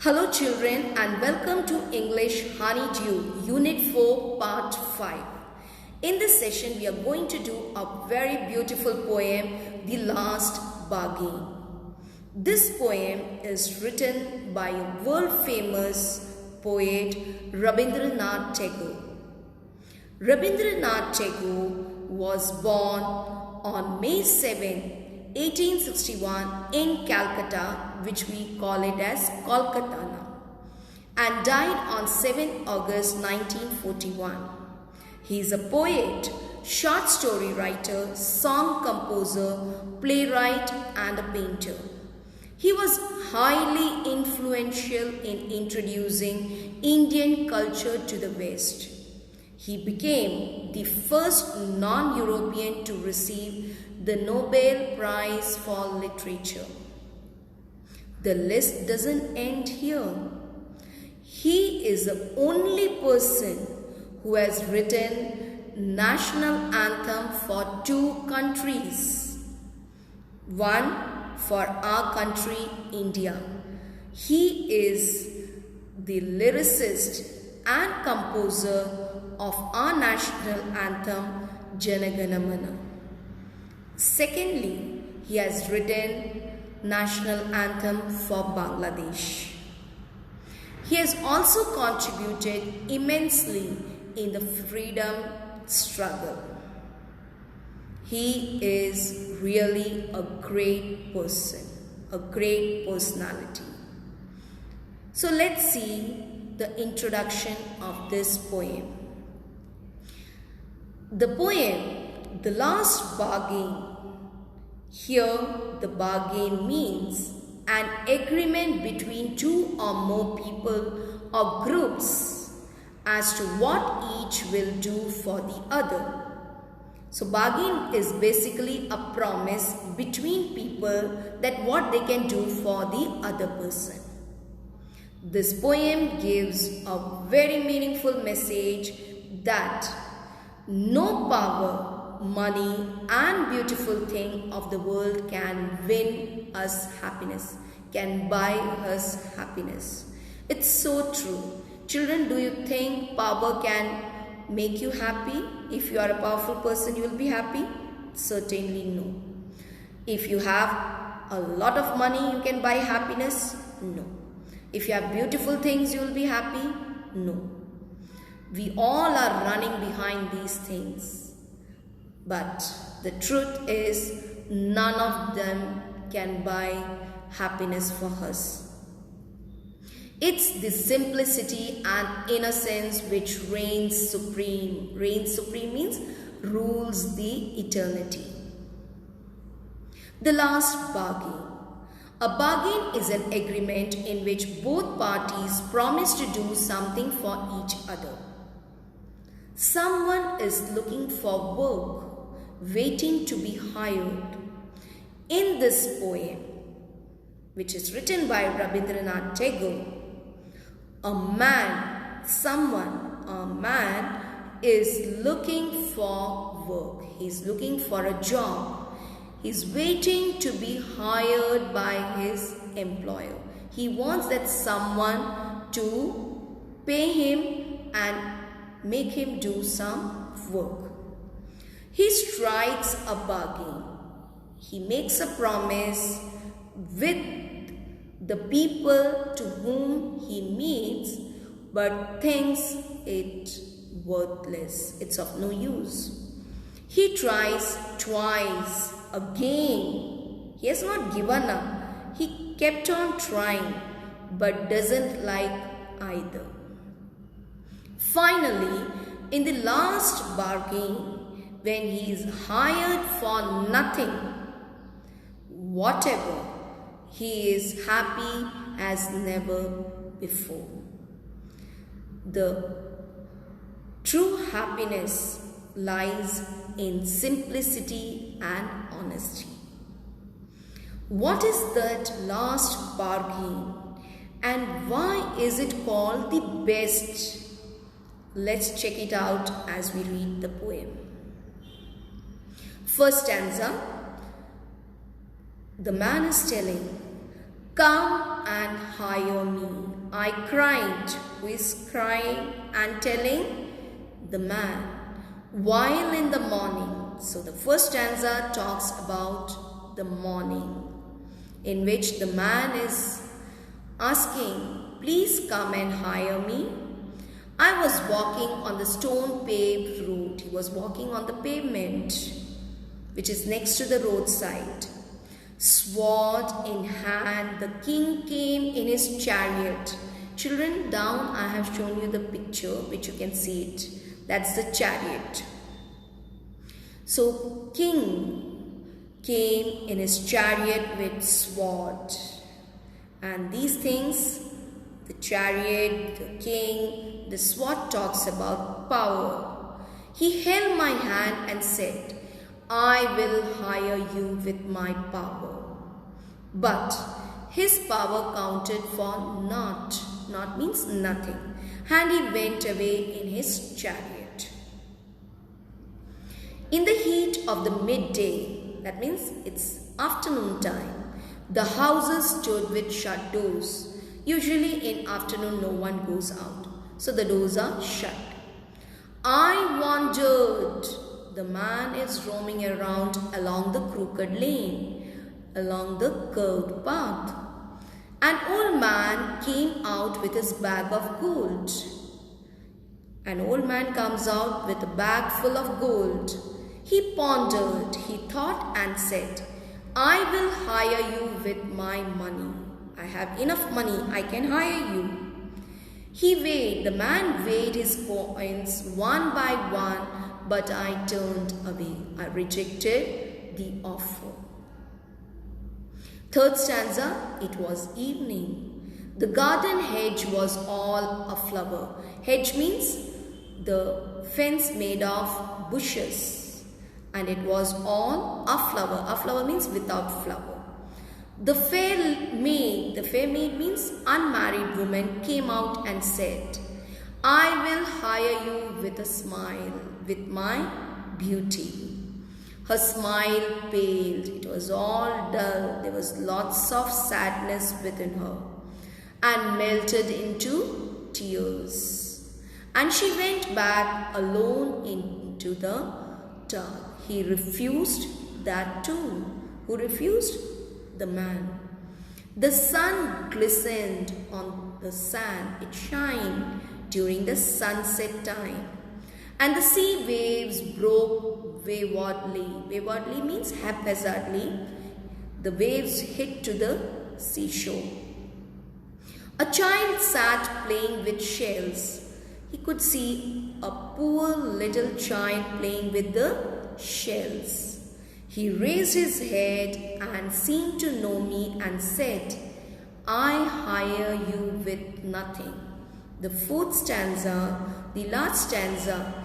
Hello children and welcome to English Honeydew Unit 4 Part 5. In this session we are going to do a very beautiful poem, The Last Bargain. This poem is written by a world famous poet Rabindranath Tagore. Rabindranath Tagore was born on May 7, 1861 in Calcutta, which we call it as Kolkata now, and died on 7 August 1941. He is a poet, short story writer, song composer, playwright and a painter. He was highly influential in introducing Indian culture to the West. He became the first non-European to receive the Nobel Prize for Literature. The list doesn't end here. He is the only person who has written national anthem for two countries. One for our country, India. He is the lyricist and composer of our national anthem, Jana Gana Mana. Secondly, he has written national anthem for Bangladesh. He has also contributed immensely in the freedom struggle. He is really a great person, a great personality. So let's see the introduction of this poem. The poem, The Last Bargain. Here, the bargain means an agreement between two or more people or groups as to what each will do for the other. So, bargain is basically a promise between people that what they can do for the other person. This poem gives a very meaningful message that no power, money and beautiful thing of the world can win us happiness, can buy us happiness. It's so true. Children, do you think power can make you happy? If you are a powerful person, you will be happy? Certainly no. If you have a lot of money, you can buy happiness? No. If you have beautiful things, you will be happy? No. We all are running behind these things. But the truth is, none of them can buy happiness for us. It's the simplicity and innocence which reigns supreme. Reigns supreme means rules the eternity. The last bargain. A bargain is an agreement in which both parties promise to do something for each other. Someone is looking for work, waiting to be hired. In this poem, which is written by Rabindranath Tagore, a man is looking for work. He's looking for a job. He's waiting to be hired by his employer. He wants that someone to pay him and make him do some work. He strikes a bargain. He makes a promise with the people to whom he meets, but thinks it worthless. It's of no use. He tries twice, again. He has not given up. He kept on trying, but doesn't like either. Finally, in the last bargain, when he is hired for nothing, whatever, he is happy as never before. The true happiness lies in simplicity and honesty. What is that last bargain and why is it called the best? Let's check it out as we read the poem. First stanza. The man is telling, Come and hire me. I cried. Who is crying and telling? The man. While in the morning. So the first stanza talks about the morning, in which the man is asking, please come and hire me. I was walking on the stone paved road. He was walking on the pavement, which is next to the roadside. Sword in hand, the king came in his chariot. Children, down I have shown you the picture, which you can see it. That's the chariot. So, king came in his chariot with sword. And these things, the chariot, the king, the sword talks about power. He held my hand and said, I will hire you with my power. But his power counted for naught. Naught means nothing. And he went away in his chariot. In the heat of the midday, that means it's afternoon time, the houses stood with shut doors. Usually in afternoon no one goes out, so the doors are shut. I wondered. The man is roaming around along the crooked lane, along the curved path. An old man came out with his bag of gold. An old man comes out with a bag full of gold. He pondered, he thought and said, I will hire you with my money. I have enough money, I can hire you. He weighed, the man weighed his coins one by one, but I turned away. I rejected the offer. Third stanza, it was evening. The garden hedge was all aflower. Hedge means the fence made of bushes. And it was all aflower. Aflower means without flower. The fair maid means unmarried woman, came out and said, I will hire you with a smile, with my beauty. Her smile paled, it was all dull, there was lots of sadness within her, and melted into tears. And she went back alone into the dark. He refused that too. Who refused? The man. The sun glistened on the sand, it shined during the sunset time. And the sea waves broke waywardly. Waywardly means haphazardly. The waves hit to the seashore. A child sat playing with shells. He could see a poor little child playing with the shells. He raised his head and seemed to know me and said, I hire you with nothing. The fourth stanza, the last stanza,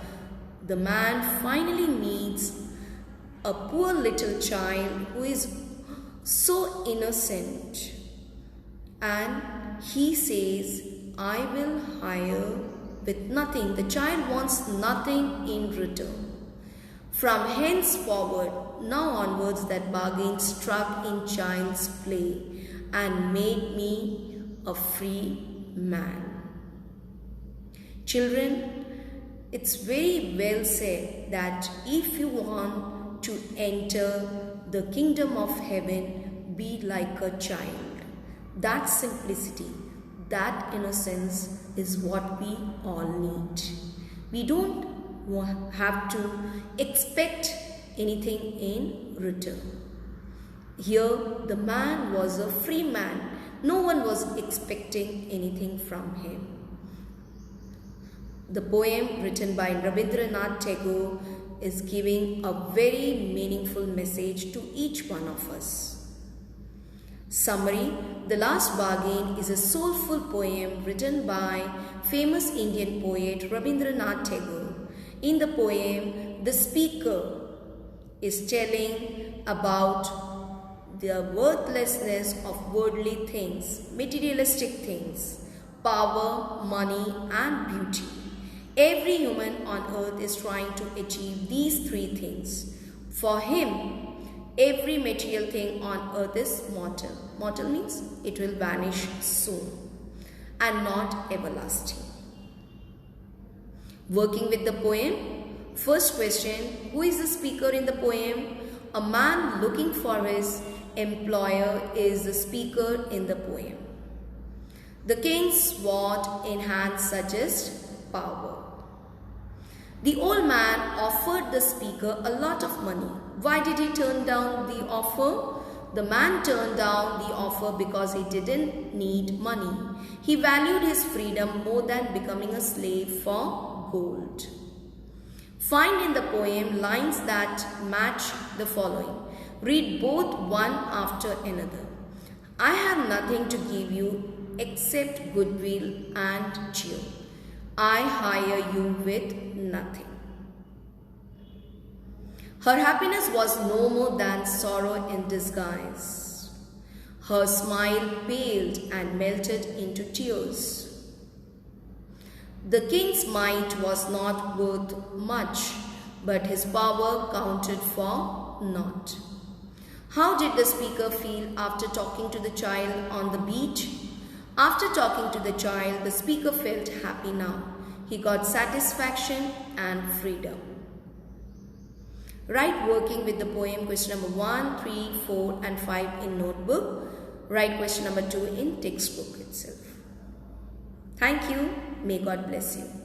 the man finally meets a poor little child who is so innocent, and he says, I will hire with nothing. The child wants nothing in return. From henceforward, now onwards, that bargain struck in child's play and made me a free man. Children, it's very well said that if you want to enter the kingdom of heaven, be like a child. That simplicity, that innocence is what we all need. We don't have to expect anything in return. Here, the man was a free man. No one was expecting anything from him. The poem written by Rabindranath Tagore is giving a very meaningful message to each one of us. Summary: The Last Bargain is a soulful poem written by famous Indian poet Rabindranath Tagore. In the poem, the speaker is telling about the worthlessness of worldly things, materialistic things, power, money, and beauty. Every human on earth is trying to achieve these three things. For him, Every material thing on earth is mortal. Mortal means it will vanish soon and not everlasting. Working with the poem. First question, who is the speaker in the poem? A man looking for his employer is the speaker in the poem. The king's sword in hand suggests power. The old man offered the speaker a lot of money. Why did he turn down the offer? The man turned down the offer because he didn't need money. He valued his freedom more than becoming a slave for gold. Find in the poem lines that match the following. Read both one after another. I have nothing to give you except goodwill and cheer. I hire you with nothing. Her happiness was no more than sorrow in disguise. Her smile paled and melted into tears. The king's might was not worth much, but his power counted for naught. How did the speaker feel after talking to the child on the beach? After talking to the child, the speaker felt happy now. He got satisfaction and freedom. Write working with the poem question number 1, 3, 4 and 5 in notebook. Write question number 2 in textbook itself. Thank you. May God bless you.